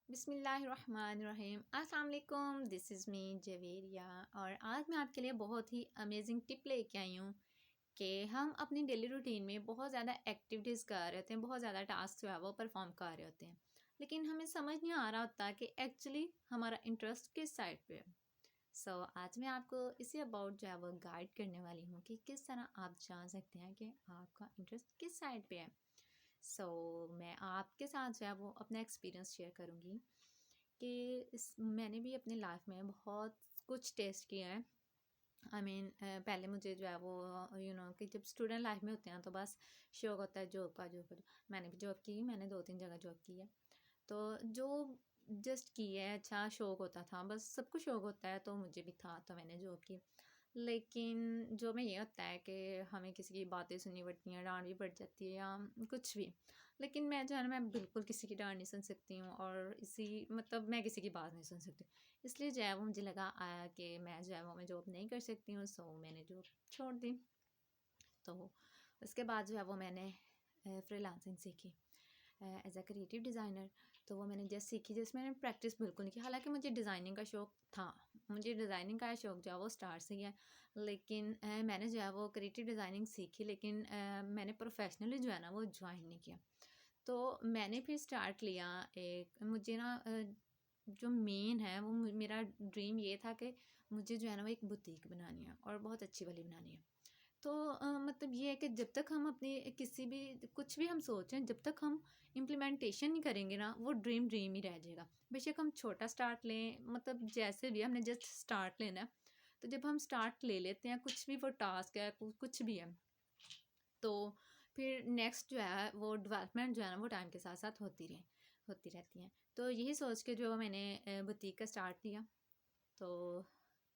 बिस्मिल्लाहिर्रहमानिर्रहीम। अस्सलाम वालेकुम, दिस इज़ मी जवेरिया। और आज मैं आपके लिए बहुत ही अमेजिंग टिप लेके आई हूँ कि हम अपनी डेली रूटीन में बहुत ज़्यादा एक्टिविटीज़ कर रहे होते हैं, बहुत ज़्यादा टास्क जो है वो परफॉर्म कर रहे होते हैं, लेकिन हमें समझ नहीं आ रहा होता कि एक्चुअली हमारा इंटरेस्ट किस साइड पे है। आज मैं आपको इसी अबाउट जो है वो गाइड करने वाली हूँ कि किस तरह आप जान सकते हैं कि आपका इंटरेस्ट किस साइड पे है। मैं आपके साथ जो है वो अपना एक्सपीरियंस शेयर करूँगी कि मैंने भी अपनी लाइफ में बहुत कुछ टेस्ट किया है। पहले मुझे जो है वो कि जब स्टूडेंट लाइफ में होते हैं तो बस शौक होता है जॉब का। मैंने भी जॉब की, मैंने 2-3 जगह जॉब की है। तो जो जस्ट की है, अच्छा शौक होता था, बस सबको शौक होता है, तो मुझे भी था, तो मैंने जॉब की। लेकिन जो में ये होता है कि हमें किसी की बातें सुननी पड़ती हैं, डांट भी पड़ जाती है या कुछ भी। लेकिन मैं जो है ना, मैं बिल्कुल किसी की डांट नहीं सुन सकती हूँ और मैं किसी की बात नहीं सुन सकती। इसलिए जो है वो मुझे लगा आया कि मैं जो है वो मैं जॉब नहीं कर सकती हूँ, मैंने जॉब छोड़ दी। तो उसके बाद जो है वो मैंने फ्रीलांसिंग सीखी एज अ क्रिएटिव डिज़ाइनर। तो वो मैंने जस्ट सीखी, जस्ट मैंने प्रैक्टिस बिल्कुल नहीं की। हालांकि मुझे डिज़ाइनिंग का शौक था, मुझे डिज़ाइनिंग का शौक जो है वो स्टार्ट से ही है। लेकिन मैंने जो है वो क्रिएटिव डिज़ाइनिंग सीखी, लेकिन मैंने प्रोफेशनली जो है ना वो ज्वाइन नहीं किया। तो मैंने फिर स्टार्ट लिया एक, मुझे ना जो मेन है वो मेरा ड्रीम ये था कि मुझे जो है ना वो एक बुटीक बनानी है और बहुत अच्छी वाली बनानी है। तो मतलब ये है कि जब तक हम अपनी किसी भी कुछ भी हम सोचें, जब तक हम इम्प्लीमेंटेशन नहीं करेंगे ना, वो ड्रीम ड्रीम ही रह जाएगा। बेशक हम छोटा स्टार्ट लें, मतलब जैसे भी हमने जस्ट स्टार्ट लेना है। तो जब हम स्टार्ट ले लेते हैं, कुछ भी वो टास्क है, कुछ भी है, तो फिर नेक्स्ट जो है वो डेवलपमेंट जो है ना वो टाइम के साथ साथ होती रहती है। तो यही सोच के जो मैंने बुटीक का स्टार्ट किया। तो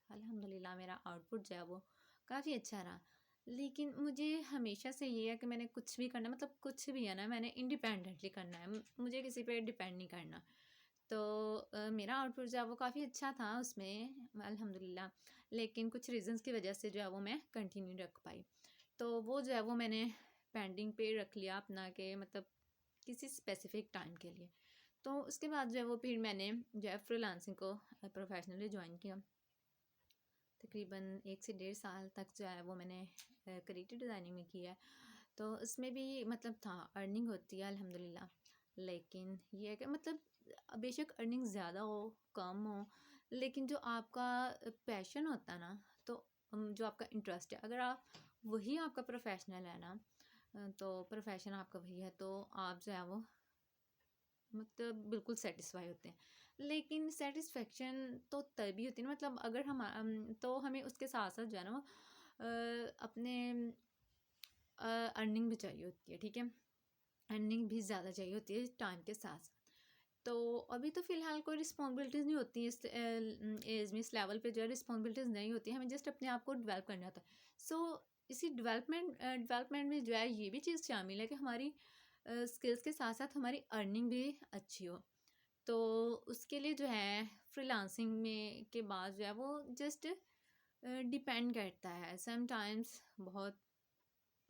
अल्हम्दुलिल्लाह मेरा आउटपुट जो है वो काफ़ी अच्छा रहा। लेकिन मुझे हमेशा से ये है कि मैंने कुछ भी करना, मतलब कुछ भी है ना, मैंने इंडिपेंडेंटली करना है, मुझे किसी पे डिपेंड नहीं करना। तो मेरा आउटपुट जो है वो काफ़ी अच्छा था उसमें अल्हम्दुलिल्लाह। लेकिन कुछ रीज़न्स की वजह से जो है वो मैं कंटिन्यू रख पाई। तो वो जो है वो मैंने पेंडिंग पे रख लिया अपना, के मतलब किसी स्पेसिफिक टाइम के लिए। तो उसके बाद जो है वो फिर मैंने जो है फ्रीलांसिंग को प्रोफेशनली ज्वाइन किया। तकरीबन 1 से 1.5 साल तक जो है वो मैंने क्रिएटिव डिज़ाइनिंग में किया है। तो उसमें भी मतलब था, अर्निंग होती है अल्हम्दुलिल्लाह। लेकिन ये है कि मतलब बेशक अर्निंग ज़्यादा हो, कम हो, लेकिन जो आपका पैशन होता है ना, तो जो आपका इंटरेस्ट है, अगर आप वही आपका प्रोफेशनल है ना, तो प्रोफेशन आपका वही है, तो आप जो है वो मतलब बिल्कुल सेटिस्फाई होते हैं। लेकिन सेटिस्फेक्शन तो तभी होती है ना, मतलब अगर तो हमें उसके साथ साथ जो है ना वो अपने अर्निंग भी चाहिए होती है, ठीक है। अर्निंग भी ज़्यादा चाहिए होती है टाइम के साथ साथ। तो अभी तो फ़िलहाल कोई रिस्पॉन्सिबिलिटीज़ नहीं होती इस एज में, इस लेवल पे जो है रिस्पॉन्सिबिलिटीज़ नहीं होती, हमें जस्ट अपने आप को डेवलप करना होता है। इसी डेवलपमेंट में जो है ये भी चीज़ शामिल है कि हमारी स्किल्स के साथ साथ हमारी अर्निंग भी अच्छी हो। तो उसके लिए जो है फ्रीलांसिंग में के बाद जो है वो जस्ट डिपेंड करता है। समटाइम्स बहुत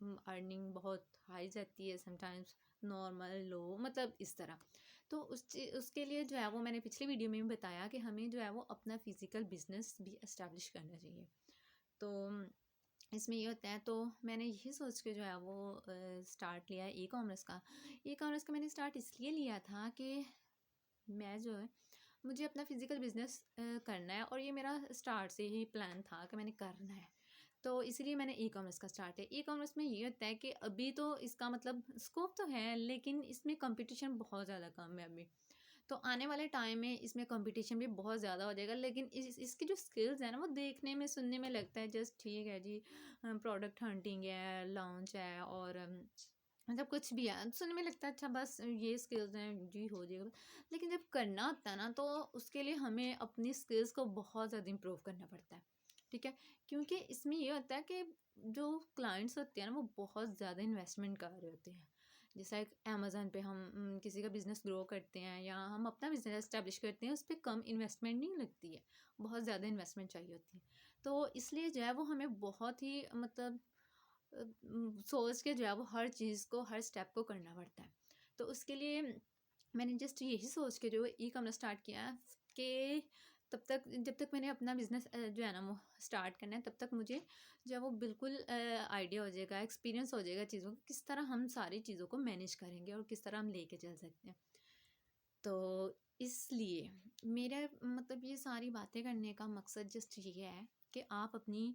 अर्निंग बहुत हाई जाती है, समटाइम्स नॉर्मल लो, मतलब इस तरह। तो उसके लिए जो है वो मैंने पिछली वीडियो में भी बताया कि हमें जो है वो अपना फिज़िकल बिजनेस भी इस्टेब्लिश करना चाहिए। तो इसमें ये होता है, तो मैंने यही सोच के जो है वो स्टार्ट लिया है ई कॉमर्स का मैंने स्टार्ट इसलिए लिया था कि मैं जो है मुझे अपना फ़िज़िकल बिज़नेस करना है, और ये मेरा स्टार्ट से ही प्लान था कि मैंने करना है। तो इसीलिए मैंने ई कॉमर्स का स्टार्ट किया। ई कॉमर्स में ये होता है कि अभी तो इसका मतलब स्कोप तो है, लेकिन इसमें कंपटीशन बहुत ज़्यादा कम है अभी। तो आने वाले टाइम में इसमें कंपटीशन भी बहुत ज़्यादा हो जाएगा, लेकिन इसकी जो स्किल्स हैं ना, वो देखने में सुनने में लगता है जस्ट ठीक है जी, प्रोडक्ट हंटिंग है, लॉन्च है, और मतलब कुछ भी है, सुनने में लगता है अच्छा बस ये स्किल्स हैं जी, हो जाएगा। लेकिन जब करना होता है ना, तो उसके लिए हमें अपनी स्किल्स को बहुत ज़्यादा इम्प्रूव करना पड़ता है, ठीक है। क्योंकि इसमें ये होता है कि जो क्लाइंट्स होते हैं ना, वो बहुत ज़्यादा इन्वेस्टमेंट कर रहे होते हैं। जैसा एक अमेज़न पे हम किसी का बिज़नेस ग्रो करते हैं या हम अपना बिज़नेस एस्टेब्लिश करते हैं, उस पे कम इन्वेस्टमेंट नहीं लगती है, बहुत ज़्यादा इन्वेस्टमेंट चाहिए होती है। तो इसलिए जो है वो हमें बहुत ही मतलब सोच के जो है वो हर चीज़ को, हर स्टेप को करना पड़ता है। तो उसके लिए मैंने जस्ट यही सोच के जो ई कॉमर्स स्टार्ट किया कि तब तक जब तक मैंने अपना बिज़नेस जो है ना वो स्टार्ट करना है, तब तक मुझे जो है वो बिल्कुल आइडिया हो जाएगा, एक्सपीरियंस हो जाएगा चीज़ों का, किस तरह हम सारी चीज़ों को मैनेज करेंगे और किस तरह हम लेके चल सकते हैं। तो इसलिए मेरा मतलब ये सारी बातें करने का मकसद जस्ट ये है कि आप अपनी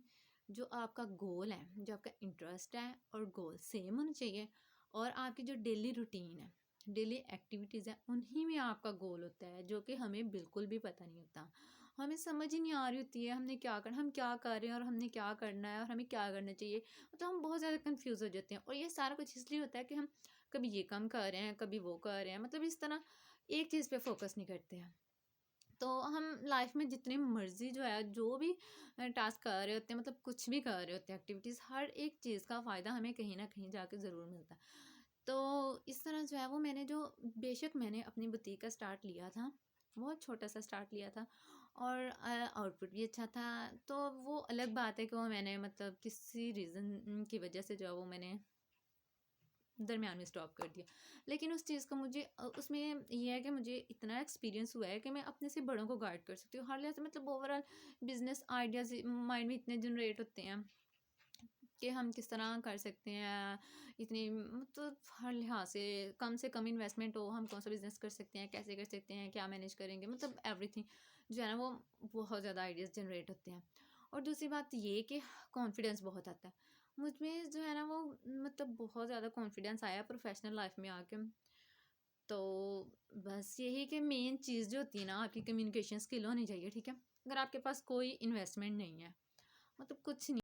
जो आपका गोल है, जो आपका इंटरेस्ट है और गोल सेम होना चाहिए, और आपकी जो डेली रूटीन है, डेली एक्टिविटीज़ है, उन्हीं में आपका गोल होता है, जो कि हमें बिल्कुल भी पता नहीं होता। हमें समझ ही नहीं आ रही होती है हमने क्या करना, हम क्या कर रहे हैं और हमने क्या करना है और हमें क्या करना चाहिए। तो हम बहुत ज़्यादा कंफ्यूज हो जाते हैं, और ये सारा कुछ इसलिए होता है कि हम कभी ये काम कर रहे हैं, कभी वो कर रहे हैं, मतलब इस तरह एक चीज़ पे फोकस नहीं करते हैं। तो हम लाइफ में जितने मर्जी जो है जो भी टास्क कर रहे होते हैं, मतलब कुछ भी कर रहे होते हैं एक्टिविटीज़, हर एक चीज़ का फ़ायदा हमें कहीं ना कहीं जाके ज़रूर मिलता है। तो इस तरह जो है वो मैंने जो बेशक मैंने अपनी बुटीक का स्टार्ट लिया था, बहुत छोटा सा स्टार्ट लिया था, और आउटपुट भी अच्छा था। तो वो अलग बात है कि वो मैंने मतलब किसी रीज़न की वजह से जो है वो मैंने दरमियान में स्टॉप कर दिया। लेकिन उस चीज़ का मुझे उसमें ये है कि मुझे इतना एक्सपीरियंस हुआ है कि मैं अपने से बड़ों को गाइड कर सकती हूँ हर लिहाज से। मतलब ओवरऑल बिजनेस आइडियाज़ माइंड में इतने जनरेट होते हैं कि हम किस तरह कर सकते हैं, इतनी मतलब हर लिहाज से कम इन्वेस्टमेंट हो, हम कौन सा बिजनेस कर सकते हैं, कैसे कर सकते हैं, क्या मैनेज करेंगे, मतलब एवरीथिंग जो है ना वो बहुत ज़्यादा आइडियाज़ जनरेट होते हैं। और दूसरी बात ये कि कॉन्फिडेंस बहुत आता है मुझ में जो है ना वो, मतलब बहुत ज़्यादा कॉन्फिडेंस आया प्रोफेशनल लाइफ में आके। तो बस यही कि मेन चीज़ जो होती है ना, आपकी कम्युनिकेशन स्किल होनी चाहिए, ठीक है। अगर आपके पास कोई इन्वेस्टमेंट नहीं है, मतलब कुछ नहीं